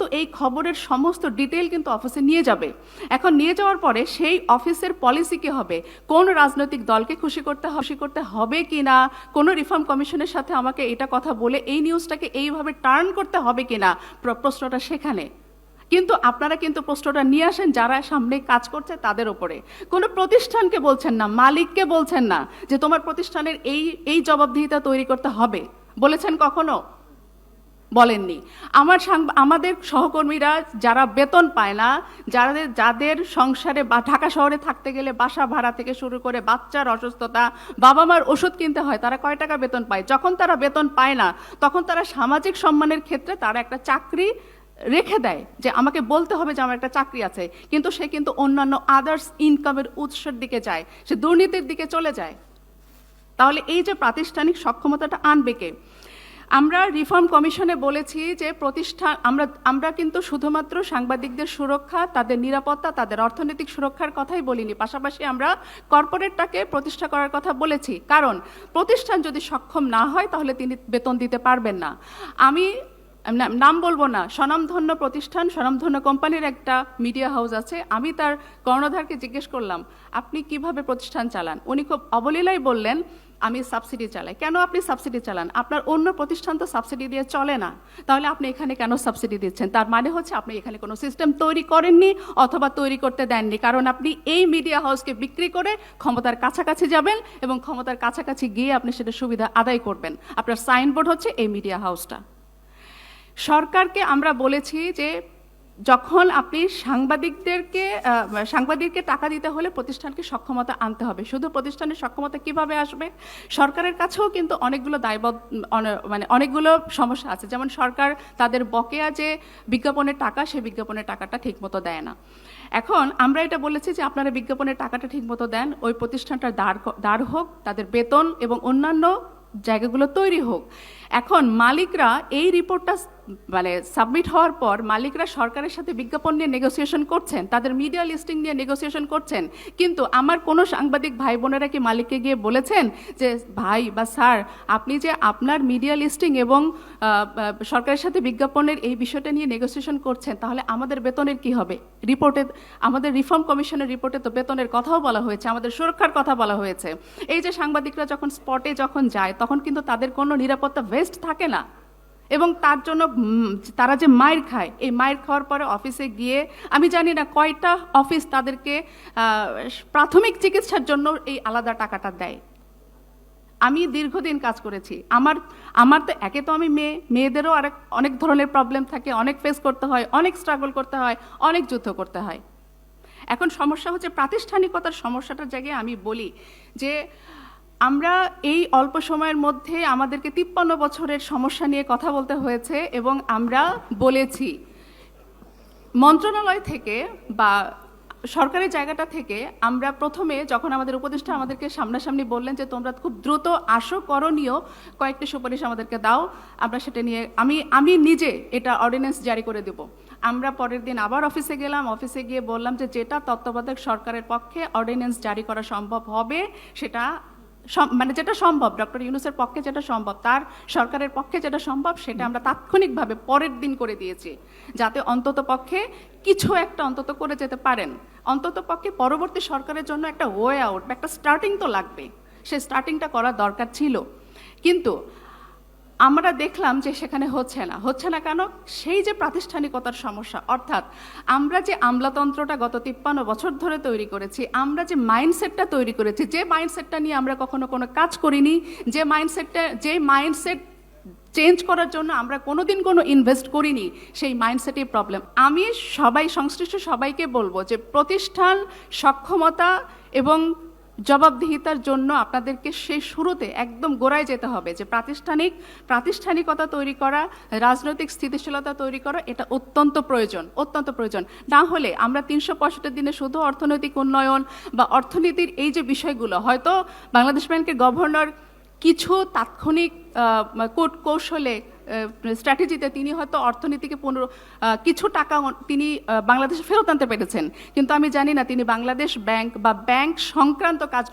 তো এই খবরের সমস্ত ডিটেইল কিন্তু অফিসে নিয়ে যাবে। এখন নিয়ে যাওয়ার পরে সেই অফিসের পলিসি কি হবে, কোন রাজনৈতিক দলকে খুশি করতে হবে কিনা, কোন রিফর্ম কমিশনের সাথে আমাকে এটা কথা বলে এই নিউজটাকে এইভাবে টার্ন করতে হবে কিনা, প্রশ্নটা সেখানে। কিন্তু আপনারা কিন্তু প্রশ্নটা নিয়ে আসেন যারা সামনে কাজ করছে তাদের উপরে, কোনো প্রতিষ্ঠানকে বলছেন না, মালিককে বলছেন না যে তোমার প্রতিষ্ঠানের এই জবাবদিহিতা তৈরি করতে হবে। বলেছেন কখনো? বলেননি। আমাদের সহকর্মীরা যারা বেতন পায় না, যাদের সংসারে বা ঢাকা শহরে থাকতে গেলে বাসা ভাড়া থেকে শুরু করে বাচ্চার অসুস্থতা, বাবা মার ওষুধ কিনতে হয়, তারা কয় টাকা বেতন পায়? যখন তারা বেতন পায় না তখন তারা সামাজিক সম্মানের ক্ষেত্রে তারা একটা চাকরি রেখে দেয় যে আমাকে বলতে হবে যে আমার একটা চাকরি আছে, কিন্তু সে কিন্তু অন্যান্য আদার্স ইনকামের উৎসের দিকে যায়, সে দুর্নীতির দিকে চলে যায়। তাহলে এই যে প্রাতিষ্ঠানিক সক্ষমতাটা আনবে কে? আমরা রিফর্ম কমিশনে বলেছি যে প্রতিষ্ঠান আমরা কিন্তু শুধুমাত্র সাংবাদিকদের সুরক্ষা, তাদের নিরাপত্তা, তাদের অর্থনৈতিক সুরক্ষার কথাই বলিনি, পাশাপাশি আমরা কর্পোরেটটাকে প্রতিষ্ঠা করার কথা বলেছি। কারণ প্রতিষ্ঠান যদি সক্ষম না হয় তাহলে তিনি বেতন দিতে পারবেন না। আমি নাম বলবো না, স্বনামধন্য প্রতিষ্ঠান, স্বনামধন্য কোম্পানির একটা মিডিয়া হাউস আছে, আমি তার কর্ণধারকে জিজ্ঞেস করলাম আপনি কিভাবে প্রতিষ্ঠান চালান? উনি খুব অবলীলায় বললেন আমি সাবসিডি চালাই। কেন আপনি সাবসিডি চালান? আপনার অন্য প্রতিষ্ঠান তো সাবসিডি দিয়ে চলে না, তাহলে আপনি এখানে কেন সাবসিডি দিচ্ছেন? তার মানে হচ্ছে আপনি এখানে কোনো সিস্টেম তৈরি করেননি অথবা তৈরি করতে দেননি, কারণ আপনি এই মিডিয়া হাউসকে বিক্রি করে ক্ষমতার কাছাকাছি যাবেন এবং ক্ষমতার কাছাকাছি গিয়ে আপনি সেটা সুবিধা আদায় করবেন। আপনার সাইনবোর্ড হচ্ছে এই মিডিয়া হাউসটা। সরকারকে আমরা বলেছি যে যখন আপনি সাংবাদিককে টাকা দিতে হলে প্রতিষ্ঠানকে সক্ষমতা আনতে হবে। শুধু প্রতিষ্ঠানের সক্ষমতা কিভাবে আসবে? সরকারের কাছেও কিন্তু অনেকগুলো অনেকগুলো সমস্যা আছে। যেমন সরকার তাদের বকেয়া যে বিজ্ঞাপনের টাকা, সেই বিজ্ঞাপনের টাকাটা ঠিকমতো দেয় না। এখন আমরা এটা বলেছি যে আপনারা বিজ্ঞাপনের টাকাটা ঠিকমতো দেন, ওই প্রতিষ্ঠানটার দাঁড় হোক, তাদের বেতন এবং অন্যান্য জায়গাগুলো তৈরি হোক। এখন মালিকরা এই রিপোর্টটা সাবমিট হওয়ার পর মালিকরা সরকারের সাথে বিজ্ঞাপন নিয়ে নেগোসিয়েশন করছেন, তাদের মিডিয়া লিস্টিং নিয়ে নেগোসিয়েশন করছেন, কিন্তু আমার কোনো সাংবাদিক ভাই বোনেরা কি মালিককে গিয়ে বলেছেন যে ভাই বা স্যার আপনি যে আপনার মিডিয়া লিস্টিং এবং সরকারের সাথে বিজ্ঞাপনের এই বিষয়টা নিয়ে নেগোসিয়েশন করছেন, তাহলে আমাদের বেতনের কি হবে? রিপোর্টে, আমাদের রিফর্ম কমিশনের রিপোর্টে তো বেতনের কথাও বলা হয়েছে, আমাদের সুরক্ষার কথা বলা হয়েছে। এই যে সাংবাদিকরা যখন স্পটে যায় তখন কিন্তু তাদের কোনো নিরাপত্তা ভেস্ট থাকে না, এবং তার জন্য তারা যে মাইর খায়, এই মাইর খাওয়ার পরে অফিসে গিয়ে আমি জানি না কয়টা অফিস তাদেরকে প্রাথমিক চিকিৎসার জন্য এই আলাদা টাকাটা দেয়। আমি দীর্ঘদিন কাজ করেছি, আমার তো একে তো আমি মেয়েদেরও অনেক ধরনের প্রবলেম থাকে, অনেক ফেস করতে হয়, অনেক স্ট্রাগল করতে হয়, অনেক যুদ্ধ করতে হয়। এখন সমস্যা হচ্ছে প্রাতিষ্ঠানিকতার সমস্যাটার জায়গায় আমি বলি যে আমরা এই অল্প সময়ের মধ্যে আমাদেরকে 53 বছরের সমস্যা নিয়ে কথা বলতে হয়েছে, এবং আমরা বলেছি মন্ত্রণালয় থেকে বা সরকারি জায়গাটা থেকে আমরা প্রথমে যখন আমাদের উপদেষ্টা আমাদেরকে সামনাসামনি বললেন যে তোমরা খুব দ্রুত আসো, করণীয় কয়েকটি সুপারিশ আমাদেরকে দাও, আমরা সেটা নিয়ে আমি নিজে এটা অর্ডিন্যান্স জারি করে দেব। আমরা পরের দিন আবার অফিসে গেলাম, অফিসে গিয়ে বললাম যে যেটা তত্ত্বাবধায়ক সরকারের পক্ষে অর্ডিন্যান্স জারি করা সম্ভব হবে সেটা যেটা সম্ভব, ডক্টর ইউনূসের পক্ষে যেটা সম্ভব, তার সরকারের পক্ষে যেটা সম্ভব সেটা আমরা তাৎক্ষণিকভাবে পরের দিন করে দিয়েছি, যাতে অন্তত পক্ষে কিছু একটা অন্তত করে যেতে পারেন। অন্তত পক্ষে পরবর্তী সরকারের জন্য একটা ওয়ে আউট, একটা স্টার্টিং তো লাগবে, সেই স্টার্টিংটা করা দরকার ছিল। কিন্তু আমরা দেখলাম যে সেখানে হচ্ছে না কেন? সেই যে প্রাতিষ্ঠানিকতার সমস্যা, অর্থাৎ আমরা যে আমলাতন্ত্রটা গত 53 বছর ধরে তৈরি করেছি, আমরা যে মাইন্ডসেটটা তৈরি করেছি, যে মাইন্ডসেটটা নিয়ে আমরা কখনো কোনো কাজ করিনি, যে মাইন্ডসেট চেঞ্জ করার জন্য আমরা কোনোদিন কোনো ইনভেস্ট করিনি, সেই মাইন্ডসেটই প্রবলেম। আমি সংশ্লিষ্ট সবাইকে বলবো যে প্রতিষ্ঠান সক্ষমতা এবং জবাবদিহিতার জন্য আপনাদেরকে সেই শুরুতে একদম গোড়ায় যেতে হবে, যে প্রাতিষ্ঠানিকতা তৈরি করা, রাজনৈতিক স্থিতিশীলতা তৈরি করা, এটা অত্যন্ত প্রয়োজন। না হলে আমরা 365 দিনে শুধু অর্থনৈতিক উন্নয়ন বা অর্থনীতির এই যে বিষয়গুলো, হয়তো বাংলাদেশ ব্যাংকের গভর্নর কিছু তাৎক্ষণিক কৌশলে স্ট্র্যাটেজিতে তিনি হয়তো অর্থনীতিকে কিছু টাকা তিনি বাংলাদেশে ফেরত আনতে পেরেছেন, কিন্তু আমি জানি না তিনি বাংলাদেশ ব্যাংক বা ব্যাংক সংক্রান্ত কাজ